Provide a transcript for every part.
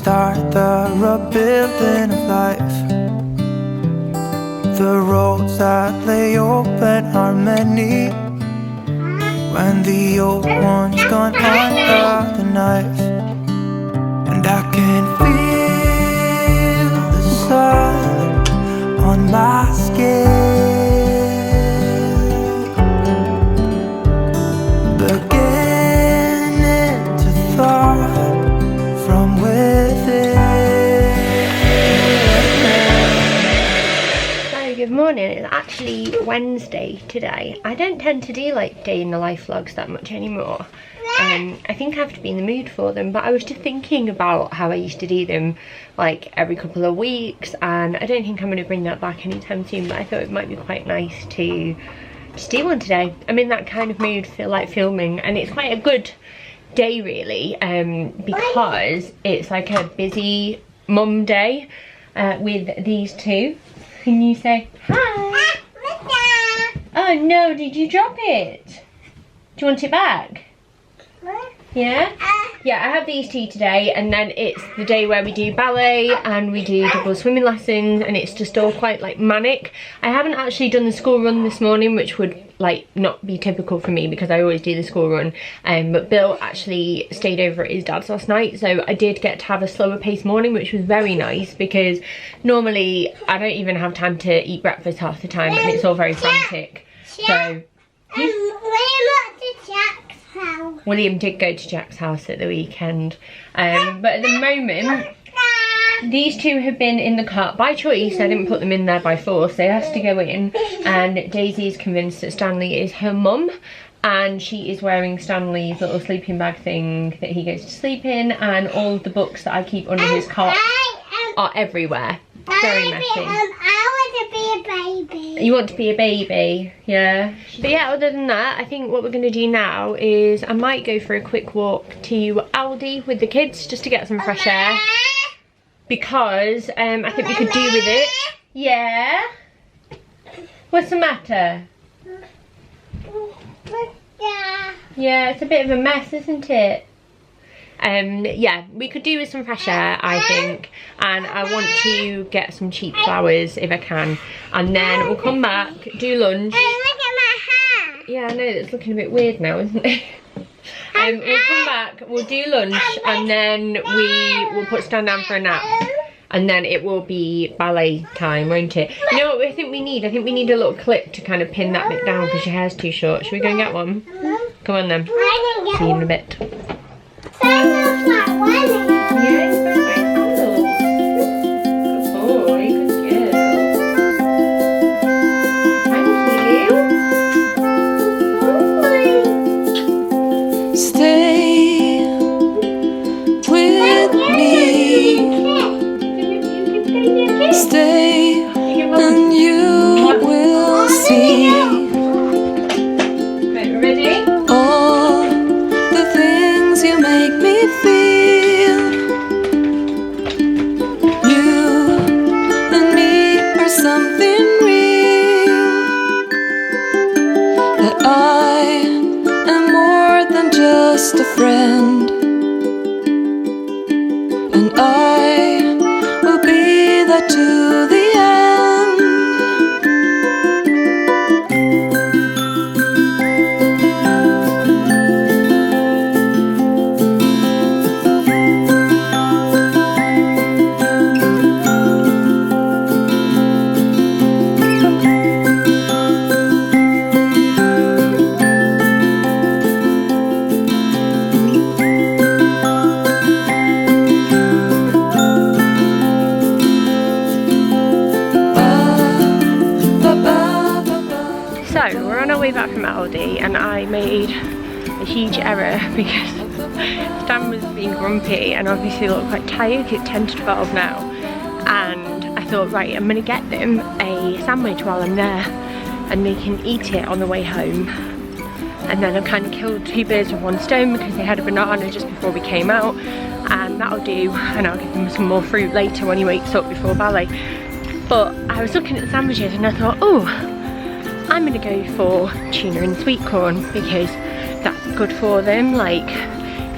start the rebuilding of life. The roads that lay open are many, when the old one's gone under the knife. And I can feel the sun on my skin, beginning to thaw from within. Good morning. It's actually Wednesday today. I don't tend to do like day in the life vlogs that much anymore. I think I have to be in the mood for them, but I was just thinking about how I used to do them like every couple of weeks, and I don't think I'm going to bring that back anytime soon, but I thought it might be quite nice to just do one today. I'm in that kind of mood, feel like filming, and it's quite a good day really, because it's like a busy mum day with these two. Can you say hi? Oh no, did you drop it? Do you want it back? Yeah? Yeah, I have these two today, and then it's the day where we do ballet and we do double swimming lessons, and it's just all quite like manic. I haven't actually done the school run this morning, which would like not be typical for me because I always do the school run, but Bill actually stayed over at his dad's last night, so I did get to have a slower paced morning, which was very nice because normally I don't even have time to eat breakfast half the time and it's all very frantic. So William did go to Jack's house at the weekend, but at the moment these two have been in the cart by choice. I didn't put them in there by force, they asked to go in, and Daisy is convinced that Stanley is her mum, and she is wearing Stanley's little sleeping bag thing that he goes to sleep in, and all of the books that I keep under his cot are everywhere. Very messy. You want to be a baby, yeah. But yeah, other than that, I think what we're going to do now is I might go for a quick walk to Aldi with the kids just to get some fresh air, because I think we could do with it. Yeah? What's the matter? Yeah, it's a bit of a mess, isn't it? Yeah, we could do with some fresh air, I think, and I want to get some cheap flowers if I can, and then we'll come back, do lunch. Hey, look at my hair. Yeah, I know, it's looking a bit weird now, isn't it? We'll come back, we'll do lunch, and then we will put Stan down for a nap, and then it will be ballet time, won't it? You know what I think we need? I think we need a little clip to kind of pin that bit down because your hair's too short. Should we go and get one? Come on then. See you in a bit. Just a friend, and I will be there to the Way back from Aldi, and I made a huge error because Stan was being grumpy and obviously looked quite tired. It's 10 to 12 now, and I thought, right, I'm gonna get them a sandwich while I'm there and they can eat it on the way home, and then I've kind of killed two birds with one stone because they had a banana just before we came out, and that'll do, and I'll give him some more fruit later when he wakes up before ballet. But I was looking at the sandwiches and I thought, oh, I'm gonna go for tuna and sweet corn because that's good for them, like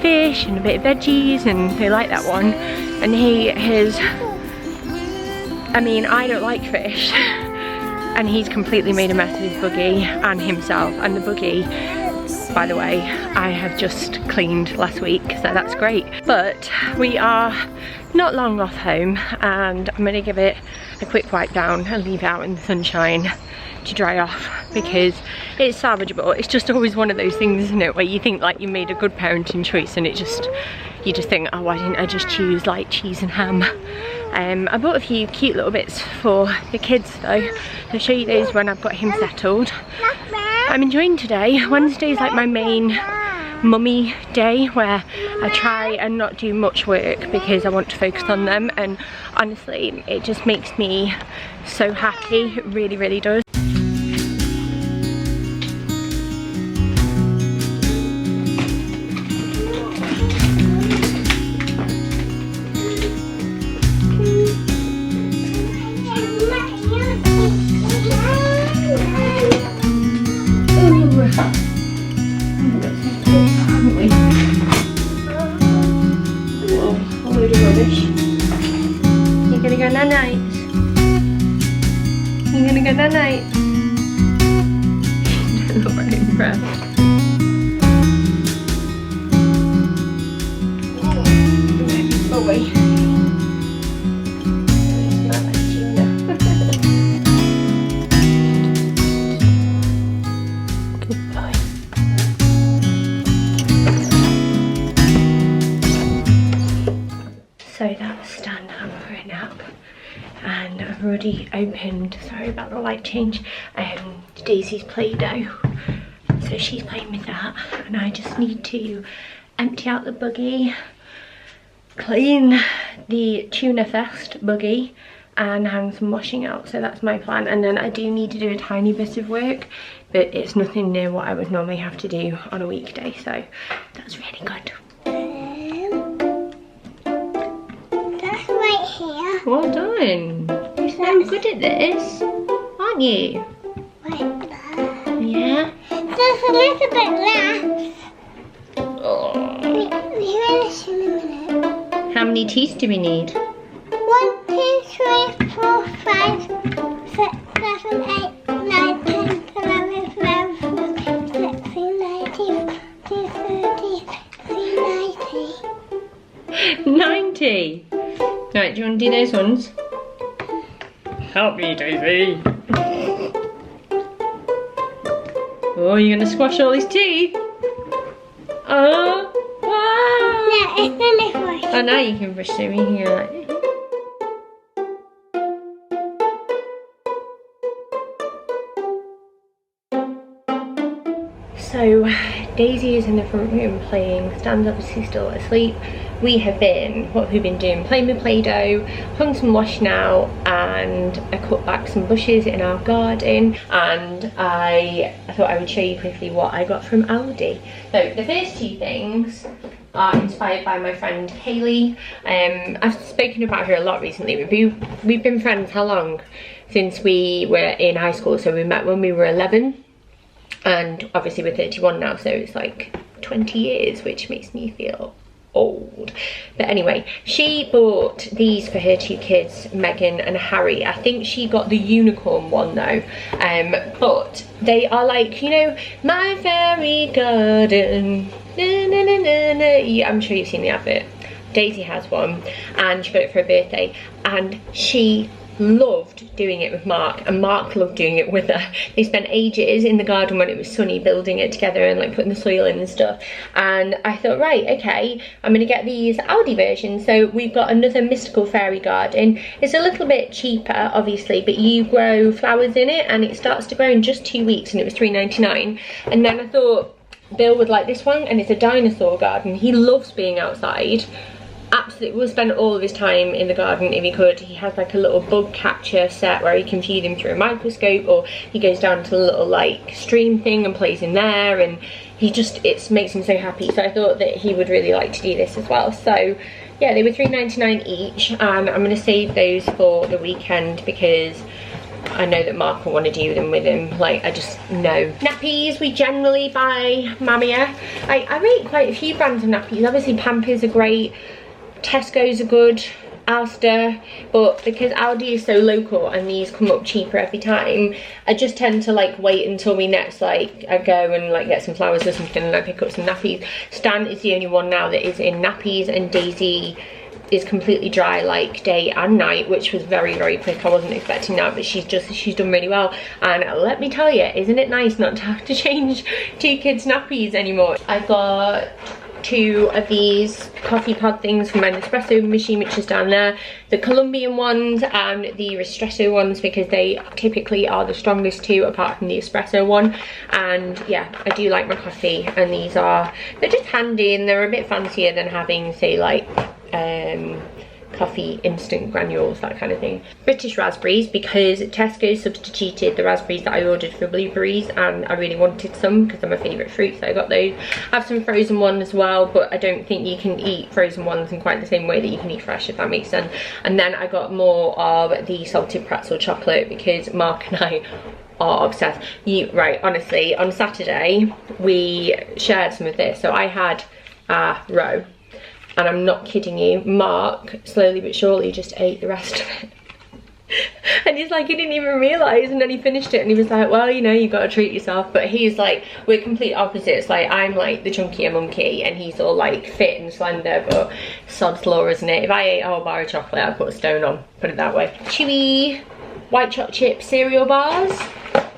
fish and a bit of veggies, and they like that one. and he is, I mean, I don't like fish, and he's completely made a mess of his buggy and himself. And the buggy, by the way, I have just cleaned last week, so that's great. But we are not long off home, and I'm gonna give it a quick wipe down and leave it out in the sunshine to dry off, because it's salvageable. It's just always one of those things, isn't it, where you think like you made a good parenting choice, and you just think, oh, why didn't I just choose like cheese and ham? I bought a few cute little bits for the kids though. I'll show you those when I've got him settled. I'm enjoying today. Wednesday's like my main mummy day, where I try and not do much work because I want to focus on them, and honestly it just makes me so happy. It really, really does. You're gonna go night-night. You're gonna go night-night. I'm not very impressed. Boy. Not like tuna. Good boy. So that's Stan having for a nap, and I've already opened, sorry about the light change, Daisy's Play-Doh. So she's playing with that, and I just need to empty out the buggy, clean the Tuna Fest buggy, and hang some washing out. So that's my plan, and then I do need to do a tiny bit of work, but it's nothing near what I would normally have to do on a weekday, so that's really good. Right here. Well done. You're so good at this, aren't you? Right there. Yeah. There's a little bit left. Oh. We finish in a minute. How many teeth do we need? 1, 2, 3, 4, 5, 6, 7, 8, 9, 10, 11, 12, 14, 16, 19, 20, 30, 90. 90. Right, do you want to do those ones? Help me, Daisy. Oh, you're gonna squash all his teeth? Oh, wow. Yeah, it's finished brush. Oh, now you can brush them in here. Like. So Daisy is in the front room playing. Stan's obviously still asleep. We have been, what have we been doing? Playing with Play-Doh, hung some washing out, and I cut back some bushes in our garden, and I thought I would show you quickly what I got from Aldi. So the first two things are inspired by my friend Kaylee. I've spoken about her a lot recently. We've been friends how long? Since we were in high school, so we met when we were 11. And obviously we're 31 now, so it's like 20 years, which makes me feel old. But anyway, she bought these for her two kids, Megan and Harry. I think she got the unicorn one though. But they are like, you know, my fairy garden. Na, na, na, na, na. Yeah, I'm sure you've seen the advert. Daisy has one, and she got it for her birthday, and she loved doing it with Mark, and Mark loved doing it with her. They spent ages in the garden when it was sunny building it together and like putting the soil in and stuff, and I thought, right, okay, I'm gonna get these Aldi versions. So we've got another mystical fairy garden. It's a little bit cheaper obviously, but you grow flowers in it and it starts to grow in just 2 weeks, and it was £3.99. And then I thought Bill would like this one, and it's a dinosaur garden. He loves being outside. Absolutely will spend all of his time in the garden if he could. He has like a little bug catcher set where he can view them through a microscope, or he goes down to the little like stream thing and plays in there, and he just, it makes him so happy. So I thought that he would really like to do this as well. So yeah, they were £3.99 each, and I'm going to save those for the weekend because I know that Mark will want to do them with him. Like, I just know. Nappies, we generally buy Mamia. I rate quite a few brands of nappies. Obviously Pampers are great. Tesco's are good, Asda, but because Aldi is so local and these come up cheaper every time, I just tend to like wait until we next like I go and like get some flowers or something and I pick up some nappies. Stan is the only one now that is in nappies, and Daisy is completely dry like day and night, which was very, very quick. I wasn't expecting that, but she's done really well. And let me tell you, isn't it nice not to have to change 2 kids' nappies anymore? I got 2 of these coffee pod things from my Nespresso machine, which is down there, the Colombian ones and the Ristretto ones, because they typically are the strongest 2 apart from the espresso one. And yeah, I do like my coffee, and they're just handy, and they're a bit fancier than having, say, like coffee instant granules, that kind of thing. British raspberries, because Tesco substituted the raspberries that I ordered for blueberries, and I really wanted some because they're my favourite fruit, so I got those. I have some frozen ones as well, but I don't think you can eat frozen ones in quite the same way that you can eat fresh, if that makes sense. And then I got more of the salted pretzel chocolate because Mark and I are obsessed. Right, honestly, on Saturday we shared some of this, so I had a row. And I'm not kidding you, Mark slowly but surely just ate the rest of it. And he's like, he didn't even realise, and then he finished it and he was like, well, you know, you got to treat yourself. But he's like, we're complete opposites. Like, I'm like the chunkier monkey and he's all like fit and slender, but sod's law, isn't it? If I ate a whole bar of chocolate, I'd put a stone on, put it that way. Chewy white chocolate chip cereal bars,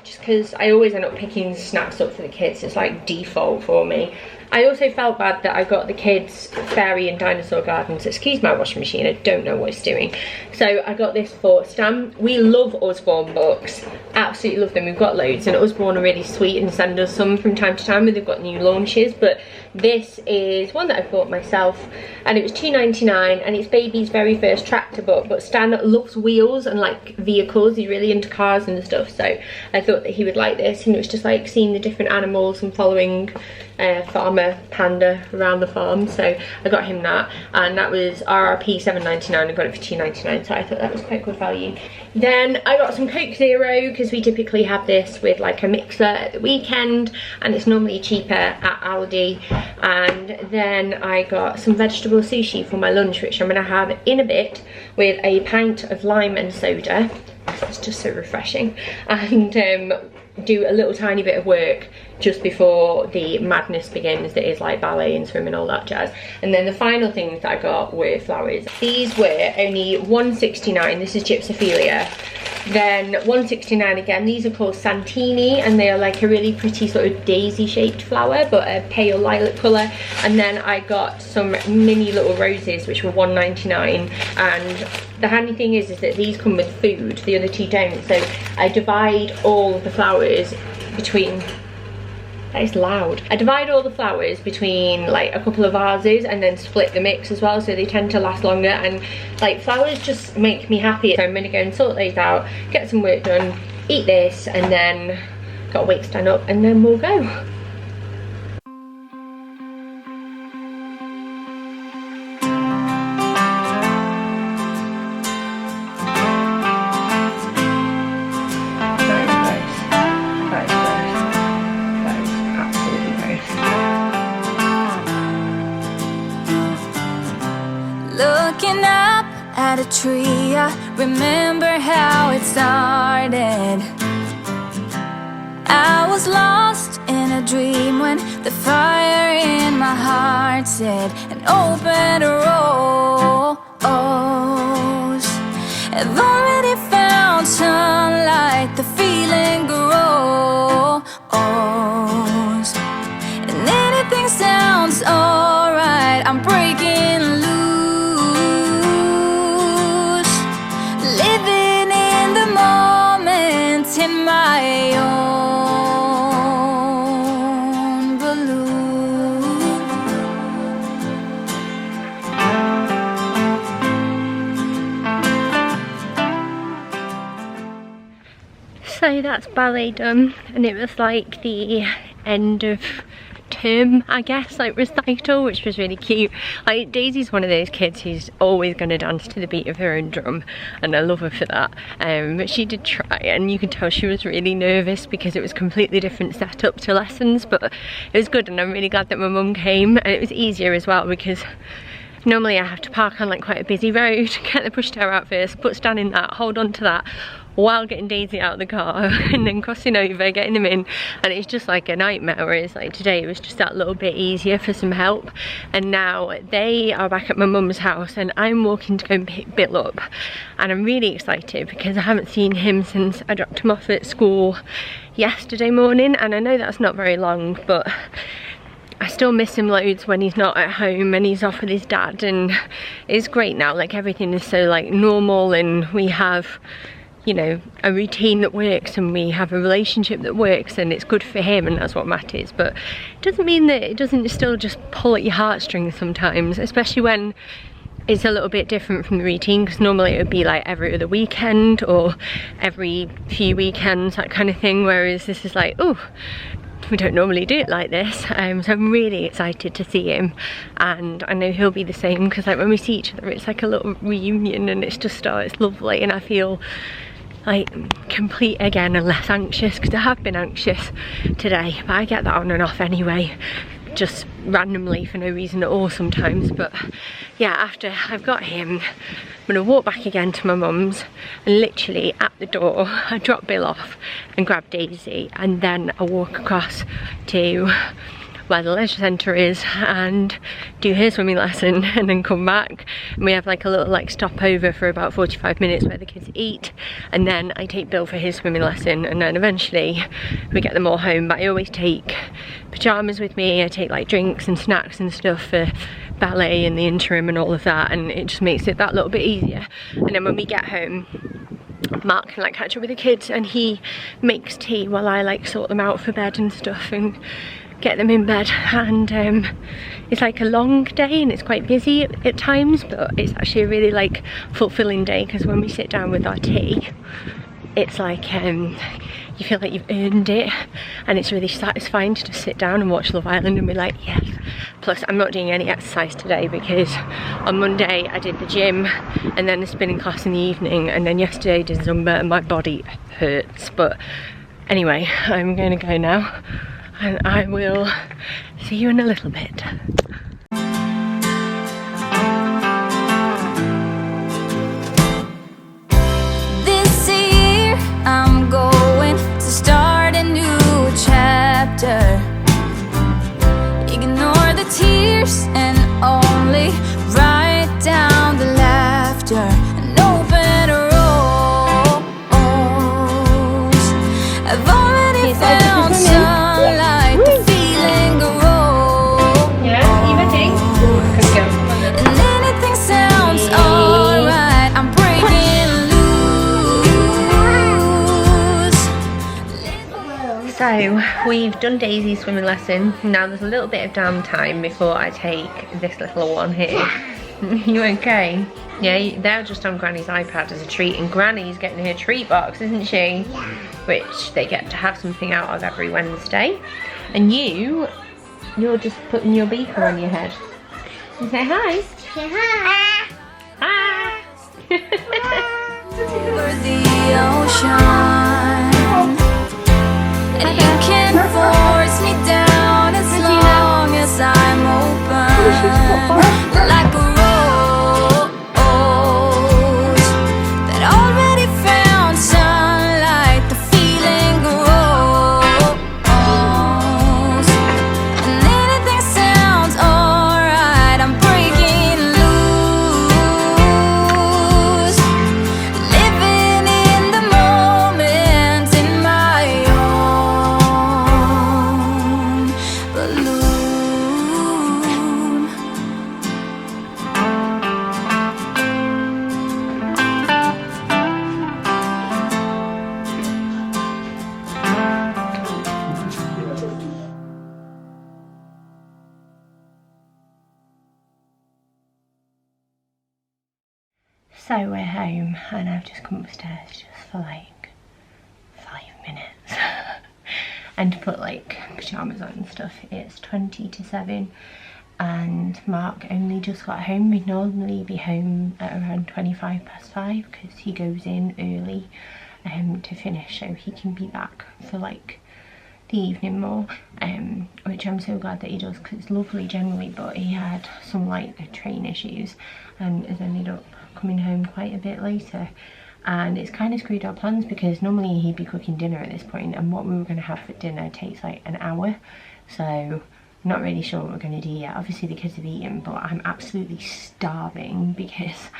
just because I always end up picking snacks up for the kids. It's like default for me. I also felt bad that I got the kids Fairy and Dinosaur Gardens. Excuse my washing machine, I don't know what it's doing. So I got this for Stan. We love Usborne books, absolutely love them. We've got loads, and Usborne are really sweet and send us some from time to time when they've got new launches. But this is one that I bought myself, and it was £2.99, and it's baby's very first tractor book. But Stan loves wheels and like vehicles, he's really into cars and stuff, so I thought that he would like this. And it was just like seeing the different animals and following farmer panda around the farm, so I got him that, and that was RRP $7.99. I got it for $2.99, so I thought that was quite good value. Then I got some Coke Zero, because we typically have this with like a mixer at the weekend, and it's normally cheaper at Aldi. And then I got some vegetable sushi for my lunch, which I'm going to have in a bit with a pint of lime and soda. It's just so refreshing. And do a little tiny bit of work just before the madness begins, that is like ballet and swim and all that jazz. And then the final things that I got were flowers. These were only $1.69. This is Gypsophilia. Then $1.69 again. These are called Santini, and they are like a really pretty sort of daisy shaped flower, but a pale lilac colour. And then I got some mini little roses, which were $1.99. And the handy thing is that these come with food, the other 2 don't. So I divide all of the flowers between, that is loud. I divide all the flowers between like a couple of vases and then split the mix as well, so they tend to last longer. And like, flowers just make me happy. So I'm gonna go and sort those out, get some work done, eat this, and then gotta wait to stand up, and then we'll go. Looking up at a tree, I remember how it started. I was lost in a dream when the fire in my heart said, and open rose. I've already found sunlight, the feeling grows, and anything sounds alright. I'm breaking loose, living in the moment in my own balloon. So that's ballet done, and it was like the end of term, I guess, like recital, which was really cute. Like, Daisy's one of those kids who's always going to dance to the beat of her own drum, and I love her for that. But she did try, and you could tell she was really nervous because it was completely different setup to lessons, but it was good, and I'm really glad that my mum came. And it was easier as well because Normally I have to park on like quite a busy road, get the pushchair out first, put Stan in that, hold on to that while getting Daisy out of the car and then crossing over, getting them in, and it's just like a nightmare. Whereas like today it was just that little bit easier for some help. And now they are back at my mum's house and I'm walking to go and pick Bill up, and I'm really excited because I haven't seen him since I dropped him off at school yesterday morning, and I know that's not very long, but I still miss him loads when he's not at home and he's off with his dad. And it's great now, like everything is so like normal, and we have, you know, a routine that works and we have a relationship that works, and it's good for him, and that's what matters. But it doesn't mean that it doesn't still just pull at your heartstrings sometimes, especially when it's a little bit different from the routine, because normally it would be like every other weekend or every few weekends, that kind of thing, whereas this is like, oh, we don't normally do it like this. So I'm really excited to see him, and I know he'll be the same, because like when we see each other it's like a little reunion, and it's just it's lovely, and I feel like complete again and less anxious, because I have been anxious today, but I get that on and off anyway, just randomly for no reason at all sometimes. But yeah, after I've got him, I'm gonna walk back again to my mum's, and literally at the door I drop Bill off and grab Daisy, and then I walk across to where the leisure centre is and do her swimming lesson, and then come back, and we have like a little like stopover for about 45 minutes where the kids eat, and then I take Bill for his swimming lesson, and then eventually we get them all home. But I always take pyjamas with me, I take like drinks and snacks and stuff for ballet in the interim and all of that, and it just makes it that little bit easier. And then when we get home, Mark can like catch up with the kids, and he makes tea while I like sort them out for bed and stuff and get them in bed. And it's like a long day and it's quite busy at times, but it's actually a really like fulfilling day, because when we sit down with our tea, it's like you feel like you've earned it, and it's really satisfying to just sit down and watch Love Island and be like, yes. Plus I'm not doing any exercise today, because on Monday I did the gym and then the spinning class in the evening, and then yesterday I did Zumba, and my body hurts. But anyway, I'm going to go now, and I will see you in a little bit. This year I'm going to start a new chapter. Ignore the tears and only write down the laughter, and open a rose. I've already found sunlight, the feeling grows. Yeah, you ready? Let's go. And anything sounds alright, I'm breaking loose. So we've done Daisy's swimming lesson. Now there's a little bit of downtime before I take this little one here. You okay? Yeah, they're just on Granny's iPad as a treat, and Granny's getting her treat box, isn't she? Yeah. Which they get to have something out of every Wednesday. And you're just putting your beaker on your head. And say hi. Say hi. Hi. Over the ocean, and you can force me down as long as I'm open, like a rose that already found sunlight, the feeling grows, and anything sounds alright, I'm breaking loose, living in the moment in my own balloon. So we're home, and I've just come upstairs just for like 5 minutes and to put like pyjamas on and stuff. It's 20 to 7 and Mark only just got home. We'd normally be home at around 5 because he goes in early to finish, so he can be back for like the evening more, which I'm so glad that he does, because it's lovely generally, but he had some like train issues and has ended up coming home quite a bit later, and it's kind of screwed our plans, because normally he'd be cooking dinner at this point, and what we were going to have for dinner takes like an hour, so I'm not really sure what we're going to do yet. Obviously the kids have eaten, but I'm absolutely starving, because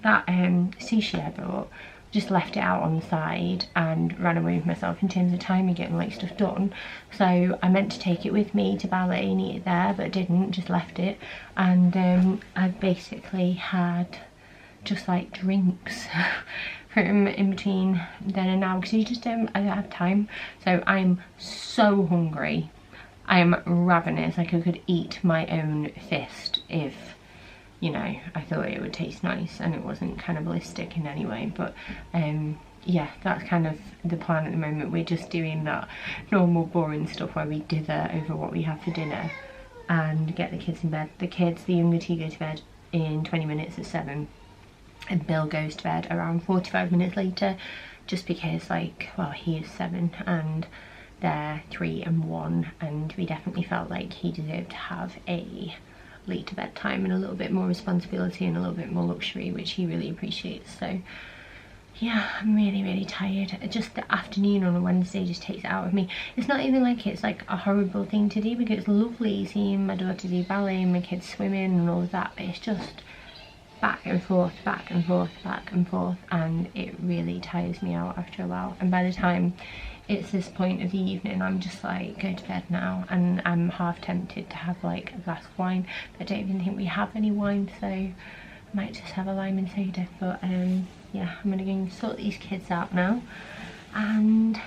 that sushi I bought, just left it out on the side and ran away with myself in terms of time and getting like stuff done. So I meant to take it with me to ballet and eat it there, but didn't, just left it. And I basically had just like drinks from in between then and now, because I don't have time. So I'm so hungry. I am ravenous. Like I could eat my own fist if, you know, I thought it would taste nice and it wasn't cannibalistic in any way. But yeah, that's kind of the plan at the moment. We're just doing that normal boring stuff where we dither over what we have for dinner and get the kids in bed. The younger two go to bed in 20 minutes at 7, and Bill goes to bed around 45 minutes later, just because, like, well, he is 7 and they're 3 and 1, and we definitely felt like he deserved to have a later bedtime and a little bit more responsibility and a little bit more luxury, which he really appreciates. So yeah, I'm really tired. Just the afternoon on a Wednesday just takes it out of me. It's not even like it's like a horrible thing to do, because it's lovely seeing my daughter do ballet and my kids swimming and all of that, but it's just back and forth, and it really tires me out after a while. And by the time it's this point of the evening, I'm just like, go to bed now, and I'm half tempted to have like a glass of wine, but I don't even think we have any wine, so I might just have a lime and soda. But yeah, I'm gonna go and sort these kids out now and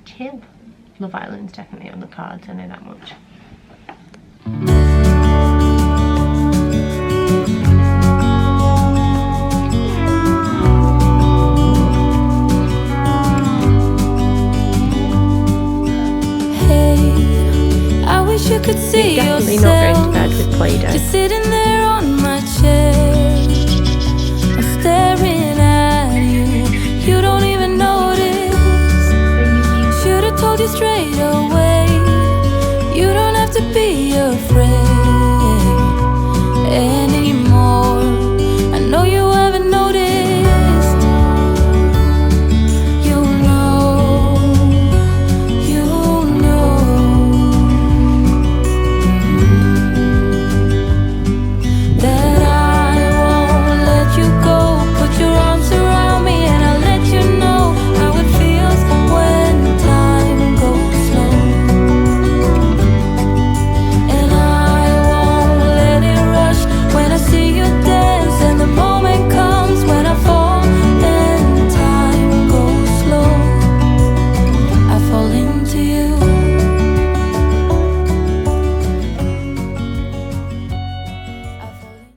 chill. Love Island's definitely on the cards, I know that much. You could see definitely not going to bed with Play-Doh. Just sitting there on my chair, I'm staring at you. You don't even notice. Should've told you straight away. You don't have to be afraid.